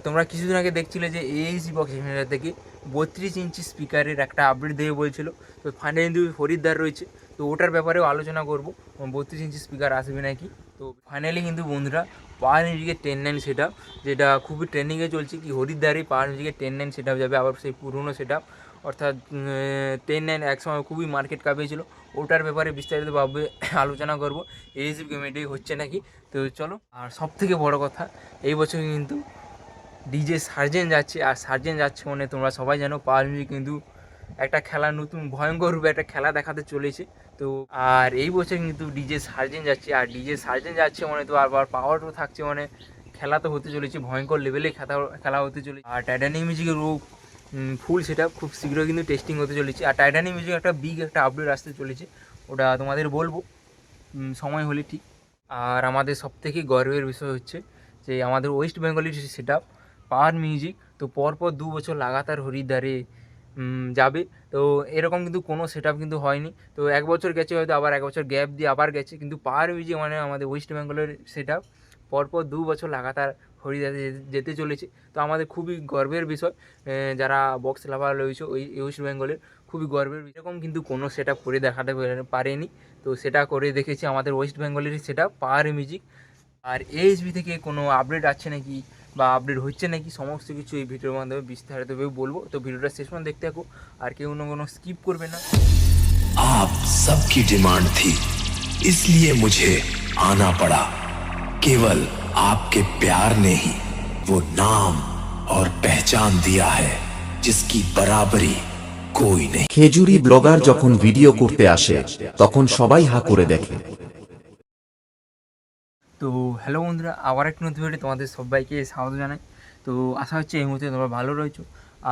তোমরা কিছুদিন আগে দেখছিলে যে এইচডি বক্স থেকে 32 ইঞ্চি স্পিকারের একটা আপডেট দেবে বলছিল। তো ফাইনালি কিন্তু হরিদ্বার রয়েছে, তো ওটার ব্যাপারেও আলোচনা করবো 32 ইঞ্চি স্পিকার আসবে নাকি। তো ফাইনালি কিন্তু বন্ধুরা পাওয়ার মিউজিকের 10-9 সেট আপ, যেটা খুবই ট্রেন্ডিংয়ে চলছে, কি হরিদ্বারে পাওয়ার মিউজিকের 10-9 সেট আপ যাবে, আবার সেই পুরনো সেট আপ অর্থাৎ 10-9 একসময় খুবই মার্কেট কাঁপিয়েছিল, ওটার ব্যাপারে বিস্তারিতভাবে আলোচনা করবো। এইচডি গেমেটাই হচ্ছে নাকি, তো চলো। আর সব থেকে বড় কথা, এই বছর কিন্তু ডিজে সার্জেন্ট যাচ্ছে, আর সার্জেন্ট যাচ্ছে মানে তোমরা সবাই জানো পাওয়ার মিউজিক কিন্তু একটা খেলা, নতুন ভয়ঙ্কর রূপে একটা খেলা দেখাতে চলেছে। তো আর এই বছর কিন্তু ডিজে সার্জেন্ট যাচ্ছে, আর ডিজে সার্জেন্ট যাচ্ছে মানে তো আবার পাওয়ারও থাকছে, মানে খেলা তো হতে চলেছে, ভয়ঙ্কর লেভেলে খেলা হতে চলেছে। আর টাইটানিক মিউজিকেরও ফুল সেটা খুব শীঘ্রই কিন্তু টেস্টিং হতে চলেছে। আর টাইটানিক মিউজিক একটা বিগ একটা আপডেট আসতে চলেছে, ওটা তোমাদের বলবো সময় হলে ঠিক। আর আমাদের সবথেকে গর্বের বিষয় হচ্ছে যে আমাদের ওয়েস্ট বেঙ্গলের সেট আপ পাওয়ার মিউজিক তো পরপর 2 বছর লাগাতার হরিদ্বারে যাবে। তো এরকম কিন্তু কোনো সেট আপ কিন্তু হয়নি। তো 1 বছর গেছে, হয়তো আবার 1 বছর গ্যাপ দিয়ে আবার গেছে, কিন্তু পাওয়ার মিউজিক মানে আমাদের ওয়েস্ট বেঙ্গলের সেট আপ পরপর 2 বছর লাগাতার হরিদ্বারে যেতে চলেছে। তো আমাদের খুবই গর্বের বিষয়, যারা বক্স লাভার রয়েছে ওই ওয়েস্ট বেঙ্গলের, খুবই গর্বের। এরকম কিন্তু কোনো সেট আপ করে দেখাতে পারেনি, তো সেটা করে দেখেছি আমাদের ওয়েস্ট বেঙ্গলের সেট আপ পাওয়ার মিউজিক। আর এইচবি থেকে কোনো আপডেট আছে নাকি বা আপডেট হচ্ছে নাকি, সমস্ত কিছু এই ভিডিওর মাধ্যমে বিস্তারিতভাবে বলবো। তো ভিডিওটা শেষ পর্যন্ত দেখতে থাকো, আর কেউ কোনো স্কিপ করবে না। आप सबकी डिमांड थी, इसलिए मुझे आना पड़ा। केवल आपके प्यार ने ही वो नाम और पहचान दिया है जिसकी बराबरी कोई नहीं। খেজুরি ব্লগার যখন ভিডিও করতে আসে তখন সবাই হা করে দেখে। তো হ্যালো বন্ধুরা, আবার একটা নতুন ভিডিও তোমাদের সবাইকে স্বাগত জানাই। তো আশা হচ্ছে এই মুহূর্তে তোমরা ভালো রয়েছো,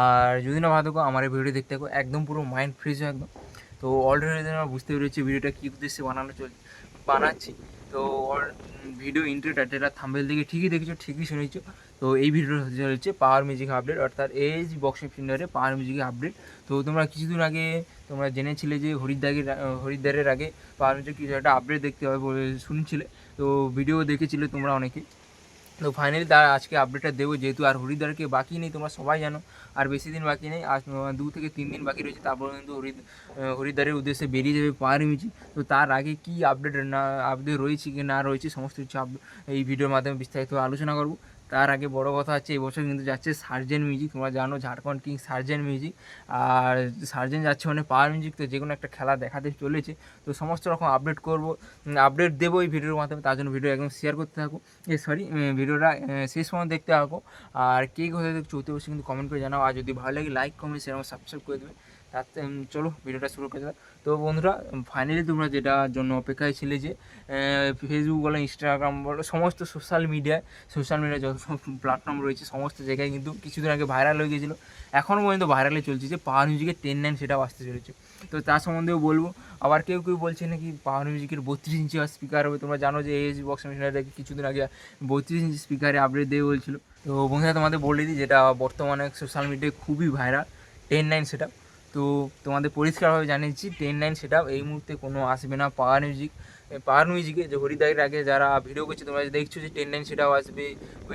আর যদি না ভালো থাকো আমার এই ভিডিও দেখতে থাকো, একদম পুরো মাইন্ড ফ্রেশ হয় একদম। তো অলরেডি আমরা বুঝতে পেরেছি ভিডিওটা কী উদ্দেশ্যে বানাচ্ছি। তো ভিডিও ইন্ট্রো টাইটেল থাম্বনেল থেকে ঠিকই দেখেছো, ঠিকই শুনেছো। তো এই ভিডিওটা হতে চলেছে পাওয়ার মিউজিক আপডেট, অর্থাৎ এইচডি বক্সিং ফিন্ডারে পাওয়ার মিউজিকের আপডেট। তো তোমরা কিছুদিন আগে তোমরা জেনেছিলে যে হরিদ্বারের আগে পাওয়ার মিউজিক কিছু একটা আপডেট দেখতে হবে বলে শুনছিলে, তো ভিডিও দেখেছিলে তোমরা অনেকে। তো ফাইনালি তার আজকে আপডেটটা দেবো, যেহেতু আর হরিদ্বারকে বাকি নেই, তোমরা সবাই জানো আর বেশি দিন বাকি নেই, আজ 2 থেকে 3 দিন বাকি রয়েছে, তারপর কিন্তু হরিদ্বারের উদ্দেশ্যে বেরিয়ে যাবে পাওয়ার মিউজিক। তো তার আগে কী আপডেট রয়েছে কি না রয়েছে সমস্ত কিছু এই ভিডিওর মাধ্যমে বিস্তারিত আলোচনা করবো। তার আগে বড় কথা হচ্ছে এই বছর কিন্তু যাচ্ছে সার্জেন্ট মিউজিক, তোমরা জানো ঝাড়খণ্ড কিং সার্জেন্ট মিউজিক। আর সার্জেন্ট যাচ্ছে মানে পাওয়ার মিউজিক, তো যে কোনো একটা খেলা দেখাতে চলেছে। তো সমস্ত রকম আপডেট দেবো এই ভিডিওর মাধ্যমে, তার জন্য ভিডিও একদম শেয়ার করতে থাকো, ভিডিওটা শেষ পর্যন্ত দেখতে থাকো। আর কে কোথায় দেখছো চলতে বসে কিন্তু কমেন্ট করে জানাও, আর যদি ভালো লাগে লাইক কমেন্ট শেয়ার এবং সাবস্ক্রাইব করে দেবে। তাতে চলো ভিডিওটা শুরু করে দেবে। তো বন্ধুরা ফাইনালি তোমরা যেটার জন্য অপেক্ষায় ছিলে, যে ফেসবুক বলো, ইনস্টাগ্রাম বলো, সমস্ত সোশ্যাল মিডিয়ায় যত সব প্ল্যাটফর্ম রয়েছে সমস্ত জায়গায় কিন্তু কিছুদিন আগে ভাইরাল হয়ে গিয়েছিলো, এখনও পর্যন্ত ভাইরালে চলছে যে পাওয়ার মিউজিকের 10-9 সেটাও আসতে চলেছে। তো তার সম্বন্ধেও বলবো। আবার কেউ বলছে নাকি পাওয়ার মিউজিকের 32 ইঞ্চি স্পিকার হবে, তোমরা জানো যে এইচ বক্স মেশিনারিটাকে কিছুদিন আগে 32 ইঞ্চি স্পিকারে আপডেট দেবে বলছিল। তো বন্ধুরা তোমাদের বলে দিই, যেটা বর্তমানে সোশ্যাল মিডিয়ায় খুবই ভাইরাল 10-9 সেটা। তো তোমাদের পরিষ্কারভাবে জানিয়েছি 10-9 সেটা এই মুহূর্তে কোনো আসবে না পাওয়ার মিউজিকে। যে হরিদ্বারের আগে যারা ভিডিও করছে তোমরা দেখছো যে 10-9 সেটাও আসবে,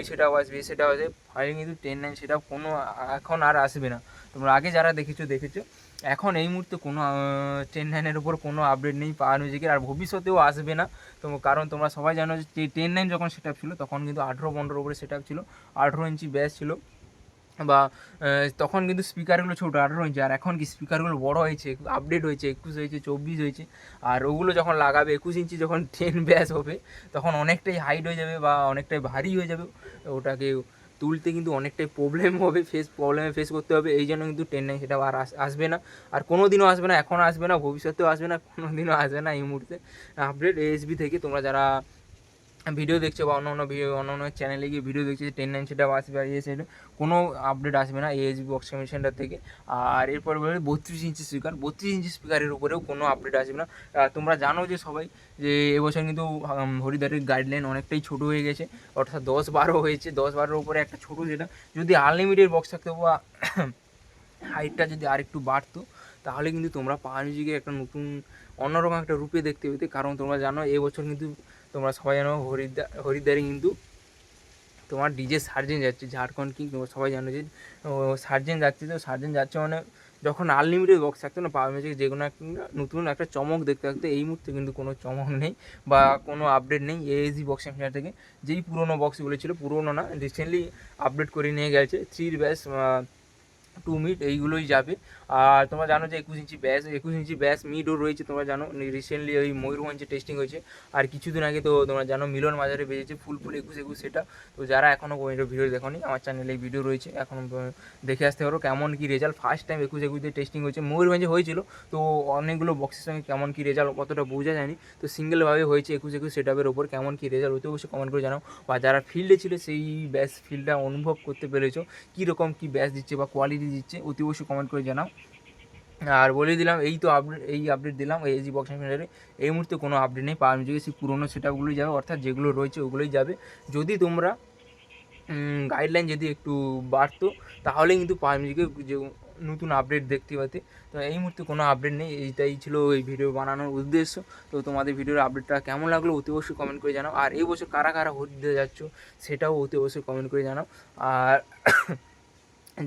সেটাও আসবে, সেটাও আসবে, ফাইনালি কিন্তু 10-9 সেটাও কোনো এখন আর আসবে না। তোমরা আগে যারা দেখেছো, এখন এই মুহূর্তে কোনো 10-9-এর উপর কোনো আপডেট নেই পাওয়ার মিউজিকের, আর ভবিষ্যতেও আসবে না। তো কারণ তোমরা সবাই জানো যে 10-9 যখন সেট আপ ছিল তখন কিন্তু 18-15 উপরে সেট আপ ছিল, 18 ইঞ্চি ব্যাস ছিল, বা তখন কিন্তু স্পিকারগুলো ছোটো 18 ইঞ্চি, আর এখন কি স্পিকারগুলো বড় হয়েছে, আপডেট হয়েছে, 21 হয়েছে, 24 হয়েছে। আর ওগুলো যখন লাগাবে 21 ইঞ্চি যখন 10 ব্যাস হবে তখন অনেকটাই হাইট হয়ে যাবে বা অনেকটাই ভারী হয়ে যাবে, ওটাকে তুলতে কিন্তু অনেকটাই প্রবলেমে ফেস করতে হবে। এই জন্য কিন্তু 10-9 সেটা আর আসবে না, আর কোনো দিনও আসবে না, এখন আসবে না, ভবিষ্যতেও আসবে না, কোনো দিনও আসবে না এই মুহূর্তে আপডেট এএসবি থেকে। তোমরা যারা ভিডিও দেখছো বা অন্য চ্যানেলে গিয়ে ভিডিও দেখছো যে 10-9 সেটা আসবে, আর সেটা কোনো আপডেট আসবে না এইচবি বক্স সেন্টার থেকে। আর এরপর বলে 32 ইঞ্চি স্পিকারের উপরেও কোনো আপডেট আসবে না। তোমরা জানো যে সবাই যে এবছর কিন্তু হরিদ্বারের গাইডলাইন অনেকটাই ছোটো হয়ে গেছে, অর্থাৎ 10-12 হয়েছে, 10-12 উপরে একটা ছোটো যেটা, যদি আনলিমিটেড বক্স থাকতো বা হাইটটা যদি আরেকটু বাড়তো তাহলে কিন্তু তোমরা পাওয়ার মিউজিকের একটা নতুন অন্যরকম একটা রূপে দেখতে পেতে। কারণ তোমরা জানো এবছর কিন্তু তোমরা সবাই জানো হরিদ্বারে কিন্তু তোমার ডিজে সার্জেন্ট যাচ্ছে, ঝাড়খণ্ড কিং তোমরা সবাই জানো যে সার্জেন্ট যাচ্ছে। তো সার্জেন্ট যাচ্ছে মানে যখন আনলিমিটেড বক্স থাকতো না পাওয়ার মিউজিক, যে কোনো একটা নতুন একটা চমক দেখতে থাকতো। এই মুহূর্তে কিন্তু কোনো চমক নেই বা কোনো আপডেট নেই এএসজি বক্স চ্যাম্পিয়ন থেকে। যেই পুরোনো বক্সগুলো ছিল, পুরোনো না, রিসেন্টলি আপডেট করে নিয়ে গেছে 3 ব্যাস 2 মিড এইগুলোই যাবে। আর তোমরা জানো যে 21 ইঞ্চি ব্যাস মিডও রয়েছে। তোমরা জানো রিসেন্টলি ওই ময়ূরভঞ্জে টেস্টিং হয়েছে, আর কিছুদিন আগে তো তোমরা জানো মিলন বাজারে বেজেছে ফুল 21 সেটা। তো যারা এখনও পর্যন্ত ভিডিও দেখোনি, আমার চ্যানেলে এই ভিডিও রয়েছে, এখন দেখে আসতে পারো কেমন কী রেজাল্ট। ফার্স্ট টাইম 21 দিয়ে টেস্টিং হয়েছে, ময়ূরভঞ্জে হয়েছিল। তো অনেকগুলো বক্সের সঙ্গে কেমন কী রেজাল্ট কতটা বোঝা যায়নি, তো সিঙ্গেলভাবে হয়েছে 21 সেটআপের ওপর। কেমন কী রেজাল্ট হতে অবশ্যই কমেন্ট করে জানাও, বা যারা ফিল্ডে ছিল সেই ব্যাস ফিল্ডটা অনুভব করতে পেরেছো, কীরকম কী ব্যাস দিচ্ছে বা কোয়ালিটি দিচ্ছে, অতি অবশ্যই কমেন্ট করে জানাও। আর বলে দিলাম এই তো আপডেট দিলাম এএসজি বক্স চ্যাম্পিয়নের। এই মুহূর্তে কোনো আপডেট নেই, পাওয়ার মিউজিকের সেই পুরোনো সেটআপগুলোই যাবে, অর্থাৎ যেগুলো রয়েছে ওগুলোই যাবে। যদি তোমরা গাইডলাইন যদি একটু বাড়তো তাহলে কিন্তু পাওয়ার মিউজিকের যে নতুন আপডেট দেখতে পাতে। তো এই মুহূর্তে কোনো আপডেট নেই, এইটাই ছিল এই ভিডিও বানানোর উদ্দেশ্য। তো তোমাদের ভিডিওর আপডেটটা কেমন লাগলো অতি অবশ্যই কমেন্ট করে জানাও। আর এই বছর কারা কারা হরিদ্বার যাচ্ছ সেটাও অতি অবশ্যই কমেন্ট করে জানাও। আর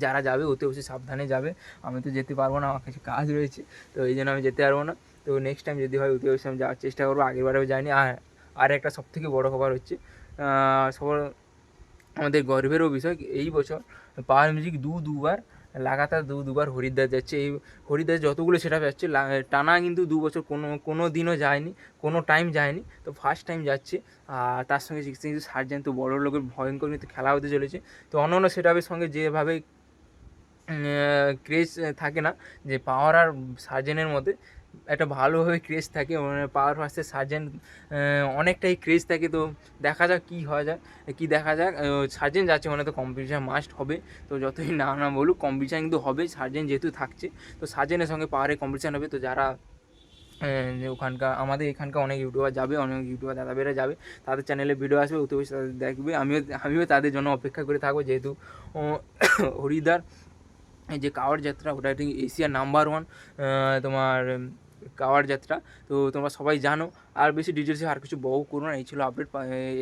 যারা যাবে অতি অবশ্যই সাবধানে যাবে। আমি তো যেতে পারবো না, আমার কাছে কাজ রয়েছে, তো এই জন্য আমি যেতে পারবো না। তো নেক্সট টাইম যদি হয় অতি অবশ্যই আমি যাওয়ার চেষ্টা করবো, আগেরবারেও যাইনি। আর একটা সবথেকে বড়ো খবর হচ্ছে সবার আমাদের গর্বেরও বিষয়, এই বছর পাওয়ার মিউজিক দুবার লাগাতার দুবার হরিদ্বার যাচ্ছে। এই হরিদ্বার যতগুলো সেটআপ যাচ্ছে টানা কিন্তু 2 বছর কোনো দিনও যায়নি, কোনো টাইম যায়নি। তো ফার্স্ট টাইম যাচ্ছে। আর তার সঙ্গে কিন্তু সার্জেন্ট তো বড় লোকের ভয়ঙ্কর কিন্তু খেলা হতে চলেছে। তো অন্য সেটআপের সঙ্গে যেভাবে ক্রেজ থাকে না, যে পাওয়ার আর সার্জেনের মধ্যে একটা ভালোভাবে ক্রেজ থাকে, মানে পাওয়ার ভার্সেস সার্জেন্ট অনেকটাই ক্রেজ থাকে। তো দেখা যাক কী দেখা যাক। সার্জেন্ট যাচ্ছে মানে তো কম্পিটিশান মাস্ট হবে। তো যতই না বলুক কম্পিটিশান কিন্তু হবে, সার্জেন্ট যেহেতু থাকছে। তো সার্জেন্টের সঙ্গে পাওয়ারে কম্পিটিশান হবে। তো যারা ওখানকার আমাদের এখানকার অনেক ইউটিউবার যাবে, অনেক ইউটিউবার দাদাবেরা যাবে, তাদের চ্যানেলে ভিডিও আসবে, অতি অবশ্যই তাদের দেখবে। আমিও তাদের জন্য অপেক্ষা করে থাকবো, যেহেতু হরিদ্বার এই যে কাওয়াড় যাত্রা, ওটা এশিয়ার নাম্বার 1 তোমার কাওয়াড় যাত্রা। তো তোমরা সবাই জানো। আর বেশি ডিটেলসে আর কিছু বউ করো না। এই ছিল আপডেট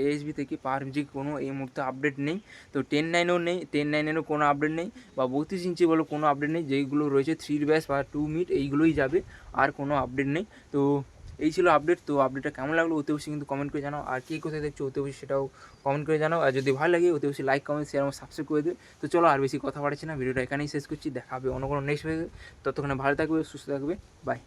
এএসবি থেকে। পাওয়ার মিউজিক কোনো এই মুহূর্তে আপডেট নেই। তো 10.9ও নেই, 10.9এরও কোনো আপডেট নেই, বা 32 ইঞ্চি বলো কোনো আপডেট নেই। যেইগুলো রয়েছে 3 ব্যাস বা 2 মিড এইগুলোই যাবে, আর কোনো আপডেট নেই। তো এই ছিল আপডেট। তো আপডেটটা কেমন লাগলো অতি অবশ্যই কিন্তু কমেন্ট করে জানাও। আর কে কোথায় দেখছো অতি অবশ্যই সেটাও কমেন্ট করে জানাও। আর যদি ভালো লাগে অতি অবশ্যই লাইক, কমেন্ট, শেয়ার এবং সাবস্ক্রাইব করে দেবে। তো চলো আর বেশি কথা বাড়াচ্ছি না, ভিডিওটা এখানেই শেষ করছি। দেখা হবে অন্য কোনো নেক্সট ভিডিও। ততক্ষণে ভালো থাকবে, সুস্থ থাকবে, বাই।